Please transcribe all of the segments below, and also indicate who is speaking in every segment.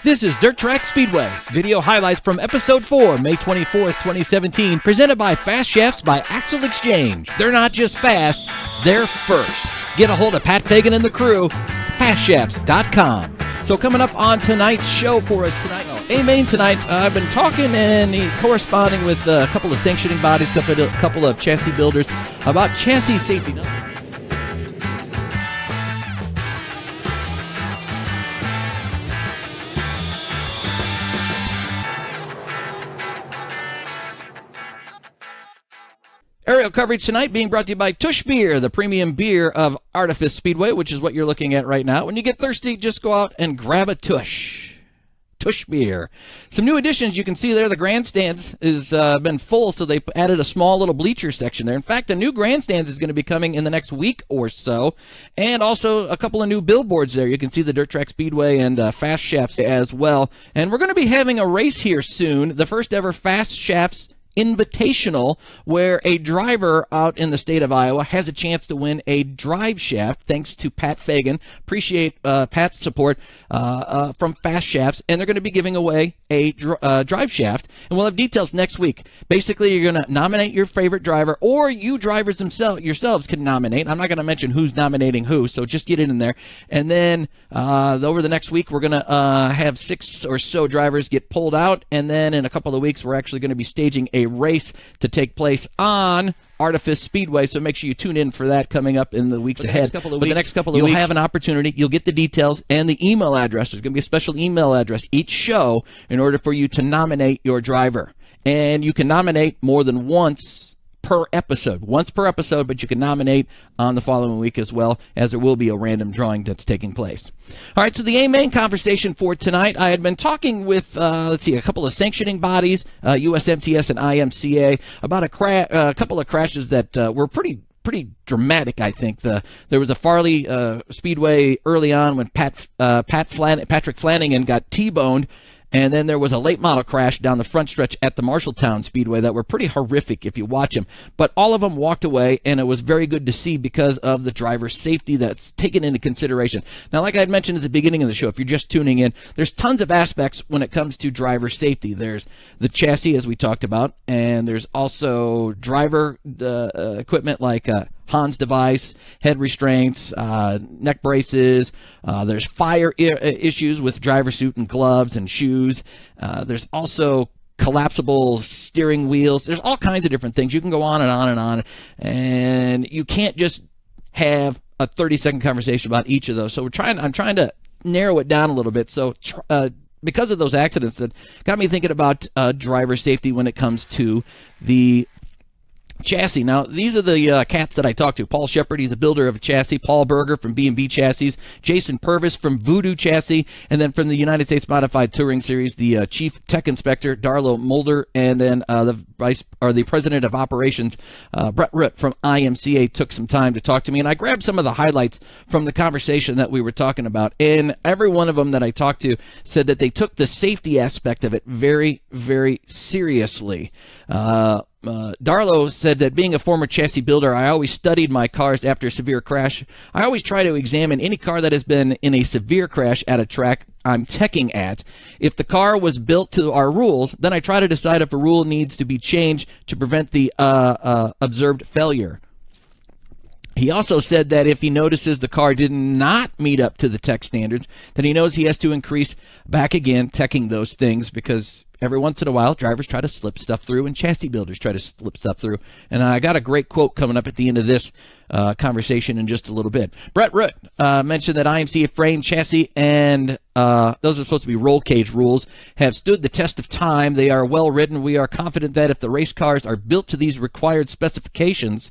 Speaker 1: This is Dirt Track Speedway. Video highlights from Episode 4, May 24th, 2017, presented by Fast Shafts by Axle Exchange. They're not just fast, they're first. Get a hold of Pat Fagan and the crew, fastshafts.com. So coming up on tonight's show for us tonight, A-Main tonight, I've been talking and corresponding with a couple of sanctioning bodies, a couple of chassis builders about chassis safety. Aerial coverage tonight being brought to you by Tush Beer, the premium beer of Artifice Speedway, which is what you're looking at right now. When you get thirsty, just go out and grab a Tush. Tush Beer. Some new additions you can see there. The grandstands has been full, so they added a small little bleacher section there. In fact, a new grandstand is going to be coming in the next week or so, and also a couple of new billboards there. You can see the Dirt Track Speedway and Fast Shafts as well. And we're going to be having a race here soon, the first ever Fast Shafts Invitational, where a driver out in the state of Iowa has a chance to win a drive shaft, thanks to Pat Fagan. Appreciate Pat's support from Fast Shafts, and they're going to be giving away a drive shaft, and we'll have details next week. Basically, you're going to nominate your favorite driver, or you drivers yourselves can nominate. I'm not going to mention who's nominating who, so just get it in there. And then over the next week, we're going to have 6 or so drivers get pulled out, and then in a couple of weeks, we're actually going to be staging a race to take place on Artifice Speedway, so make sure you tune in for that coming up in the weeks ahead. The next couple of weeks, you'll have an opportunity. You'll get the details and the email address. There's going to be a special email address each show in order for you to nominate your driver. And you can nominate more than once per episode. Once per episode, but you can nominate on the following week as well, as there will be a random drawing that's taking place. All right, so the A-Main conversation for tonight, I had been talking with, a couple of sanctioning bodies, USMTS and IMCA, about a couple of crashes that were pretty dramatic, I think. There was a Farley Speedway early on when Patrick Flanagan got T-boned, and then there was a late model crash down the front stretch at the Marshalltown Speedway that were pretty horrific if you watch them. But all of them walked away, and it was very good to see because of the driver's safety that's taken into consideration. Now, like I had mentioned at the beginning of the show, if you're just tuning in, there's tons of aspects when it comes to driver safety. There's the chassis, as we talked about, and there's also driver equipment like Hans device, head restraints, neck braces. There's fire issues with driver suit and gloves and shoes. There's also collapsible steering wheels. There's all kinds of different things. You can go on and on and on, and you can't just have a 30-second conversation about each of those. So I'm trying to narrow it down a little bit. So because of those accidents, that got me thinking about driver safety when it comes to the chassis. Now, these are the cats that I talked to. Paul Shepard, he's a builder of a chassis. Paul Berger from B&B Chassis. Jason Purvis from Voodoo Chassis. And then from the United States Modified Touring Series, the Chief Tech Inspector, Darlo Mulder. And then the President of Operations, Brett Root from IMCA, took some time to talk to me. And I grabbed some of the highlights from the conversation that we were talking about. And every one of them that I talked to said that they took the safety aspect of it very, very seriously. Darlo said that being a former chassis builder, I always studied my cars after a severe crash. I always try to examine any car that has been in a severe crash at a track I'm teching at. If the car was built to our rules, then I try to decide if a rule needs to be changed to prevent the observed failure. He also said that if he notices the car did not meet up to the tech standards, then he knows he has to increase back again teching those things, because every once in a while drivers try to slip stuff through and chassis builders try to slip stuff through. And I got a great quote coming up at the end of this conversation in just a little bit. Brett Root mentioned that IMCA frame, chassis, and those are supposed to be roll cage rules, have stood the test of time. They are well written. We are confident that if the race cars are built to these required specifications,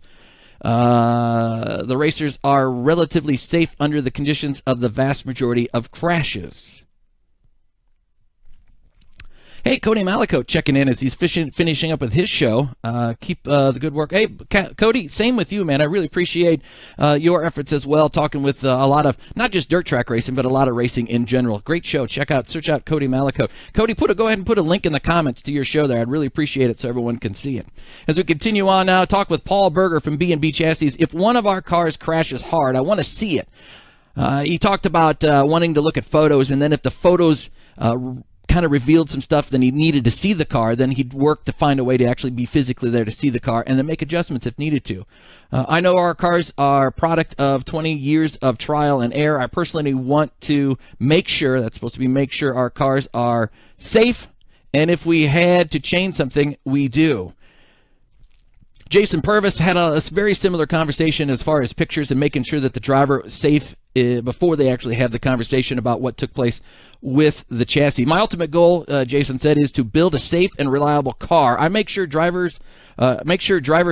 Speaker 1: the racers are relatively safe under the conditions of the vast majority of crashes. Hey, Cody Malakote checking in as he's finishing up with his show. Keep the good work. Hey, Cody, same with you, man. I really appreciate your efforts as well, talking with a lot of, not just dirt track racing, but a lot of racing in general. Great show. Search out Cody Malakote. Cody, go ahead and put a link in the comments to your show there. I'd really appreciate it so everyone can see it. As we continue on now, talk with Paul Berger from B&B Chassis. If one of our cars crashes hard, I want to see it. He talked about wanting to look at photos, and then if the photos kind of revealed some stuff, then he needed to see the car, then he'd work to find a way to actually be physically there to see the car and then make adjustments if needed to. I know our cars are a product of 20 years of trial and error. I personally want to make sure, that's supposed to be make sure our cars are safe, and if we had to change something, we do. Jason Purvis had a very similar conversation as far as pictures and making sure that the driver is safe before they actually have the conversation about what took place with the chassis. My ultimate goal, Jason said, is to build a safe and reliable car. I make sure driver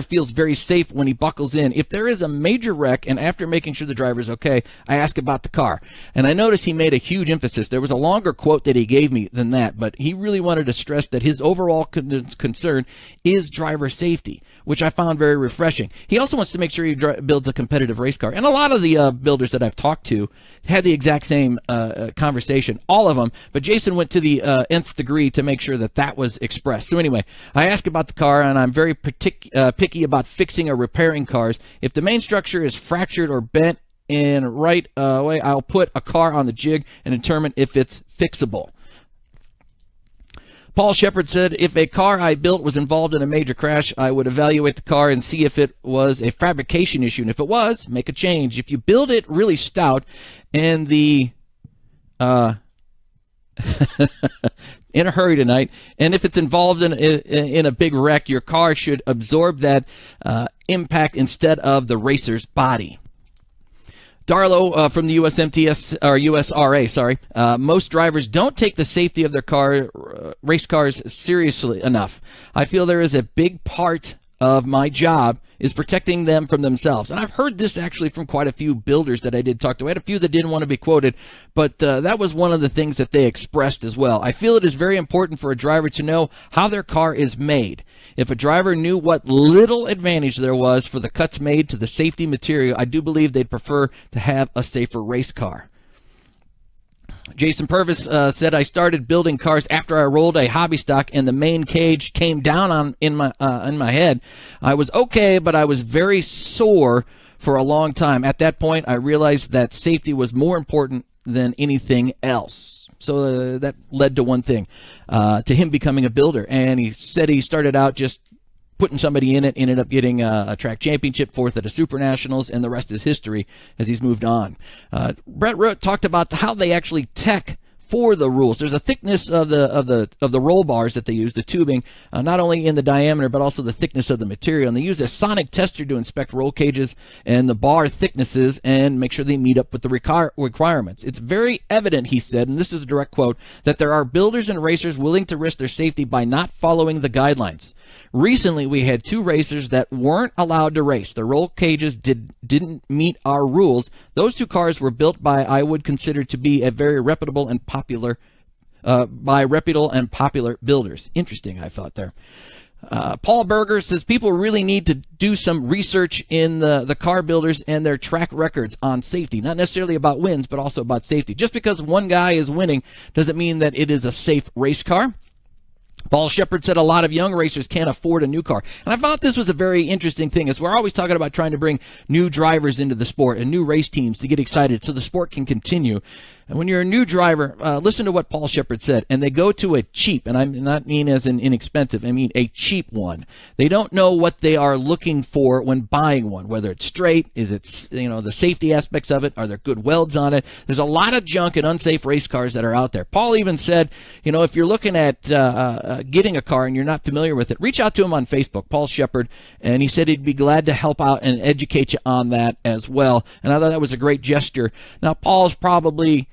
Speaker 1: feels very safe when he buckles in. If there is a major wreck, and after making sure the driver's okay, I ask about the car. And I noticed he made a huge emphasis. There was a longer quote that he gave me than that, but he really wanted to stress that his overall concern is driver safety, which I found very refreshing. He also wants to make sure he builds a competitive race car. And a lot of the builders that I've talked to had the exact same conversation, all of them, but Jason went to the nth degree to make sure that that was expressed. So anyway, I asked about the car, and I'm very picky about fixing or repairing cars. If the main structure is fractured or bent in right way, I'll put a car on the jig and determine if it's fixable. Paul Shepard said, if a car I built was involved in a major crash, I would evaluate the car and see if it was a fabrication issue. And if it was, make a change. If you build it really stout and the in a hurry tonight, and if it's involved in a big wreck, your car should absorb that impact instead of the racer's body. Darlow from the USMTS, or USRA, sorry. Most drivers don't take the safety of their race cars seriously enough. I feel there is a big part of my job is protecting them from themselves. And I've heard this actually from quite a few builders that I did talk to. I had a few that didn't want to be quoted, but that was one of the things that they expressed as well. I feel it is very important for a driver to know how their car is made. If a driver knew what little advantage there was for the cuts made to the safety material, I do believe they'd prefer to have a safer race car. Jason Purvis said, I started building cars after I rolled a hobby stock and the main cage came down in my head. I was okay, but I was very sore for a long time. At that point, I realized that safety was more important than anything else. So that led to one thing, to him becoming a builder. And he said he started out just putting somebody in it, ended up getting a track championship, fourth at a Super Nationals, and the rest is history as he's moved on. Brett Root talked about how they actually tech for the rules. There's a thickness of the roll bars that they use, the tubing, not only in the diameter but also the thickness of the material. And they use a sonic tester to inspect roll cages and the bar thicknesses and make sure they meet up with the requirements. It's very evident, he said, and this is a direct quote, that there are builders and racers willing to risk their safety by not following the guidelines. Recently, we had two racers that weren't allowed to race. Their roll cages didn't meet our rules. Those two cars were built by, I would consider to be a very reputable and popular builders. Interesting, I thought there. Paul Berger says people really need to do some research in the car builders and their track records on safety. Not necessarily about wins, but also about safety. Just because one guy is winning doesn't mean that it is a safe race car. Paul Shepard said a lot of young racers can't afford a new car. And I thought this was a very interesting thing, as we're always talking about trying to bring new drivers into the sport and new race teams to get excited so the sport can continue. And when you're a new driver, listen to what Paul Shepard said. And they go to a cheap, and I not mean as an inexpensive, I mean a cheap one. They don't know what they are looking for when buying one, whether it's straight, is it, the safety aspects of it, are there good welds on it? There's a lot of junk and unsafe race cars that are out there. Paul even said, if you're looking at getting a car and you're not familiar with it, reach out to him on Facebook, Paul Shepard, and he said he'd be glad to help out and educate you on that as well. And I thought that was a great gesture. Now, Paul's probably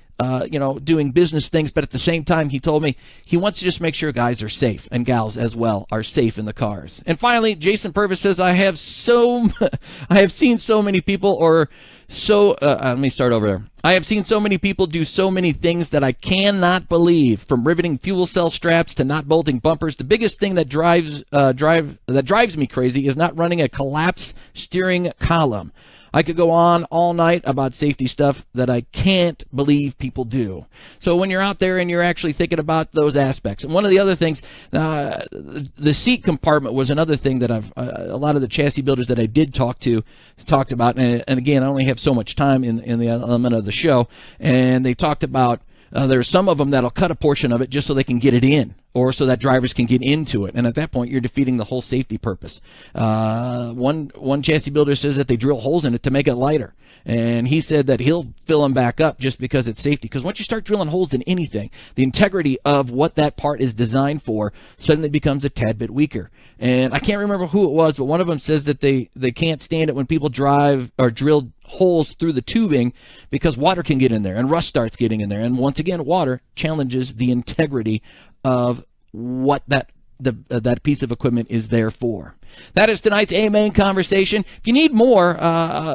Speaker 1: doing business things, but at the same time, he told me he wants to just make sure guys are safe, and gals as well are safe in the cars. And finally, Jason Purvis says, I have seen so many people, let me start over there. I have seen so many people do so many things that I cannot believe, from riveting fuel cell straps to not bolting bumpers. The biggest thing that drives me crazy is not running a collapse steering column. I could go on all night about safety stuff that I can't believe people do. So when you're out there and you're actually thinking about those aspects, and one of the other things, the seat compartment was another thing that a lot of the chassis builders that I did talked about, and again, I only have so much time in the element of the show, and they talked about there's some of them that'll cut a portion of it just so they can get it in, or so that drivers can get into it. And at that point, you're defeating the whole safety purpose. One chassis builder says that they drill holes in it to make it lighter. And he said that he'll fill them back up just because it's safety. Because once you start drilling holes in anything, the integrity of what that part is designed for suddenly becomes a tad bit weaker. And I can't remember who it was, but one of them says that they can't stand it when people drive or drill holes through the tubing because water can get in there and rust starts getting in there. And once again, water challenges the integrity of what that piece of equipment is there for. That is tonight's A-Main conversation. If you need more,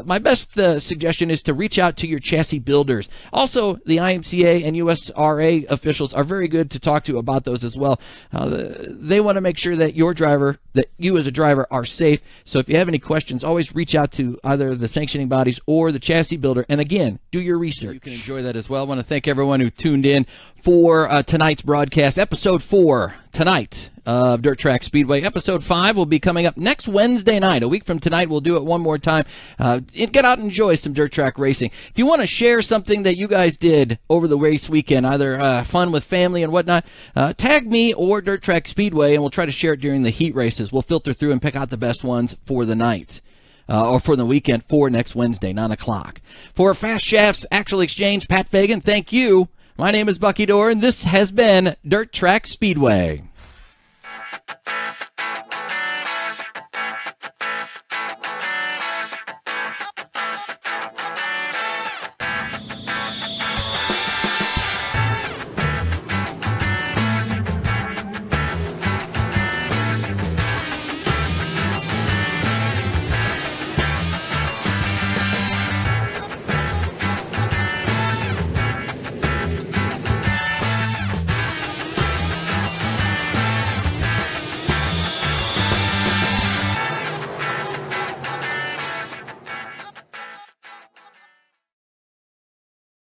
Speaker 1: my best suggestion is to reach out to your chassis builders. Also, the IMCA and USRA officials are very good to talk to about those as well. They want to make sure that you as a driver are safe. So if you have any questions, always reach out to either the sanctioning bodies or the chassis builder. And again, do your research. You can enjoy that as well. I want to thank everyone who tuned in for tonight's broadcast, episode 4 tonight of Dirt Track Speedway. Episode 5 will be coming up next Wednesday night. A week from tonight, we'll do it one more time. Get out and enjoy some dirt track racing. If you want to share something that you guys did over the race weekend, either fun with family and whatnot, tag me or Dirt Track Speedway, and we'll try to share it during the heat races. We'll filter through and pick out the best ones for the night. Or for the weekend for next Wednesday, 9 o'clock. For Fast Shafts Actual Exchange, Pat Fagan, thank you. My name is Bucky Dorr, and this has been Dirt Track Speedway.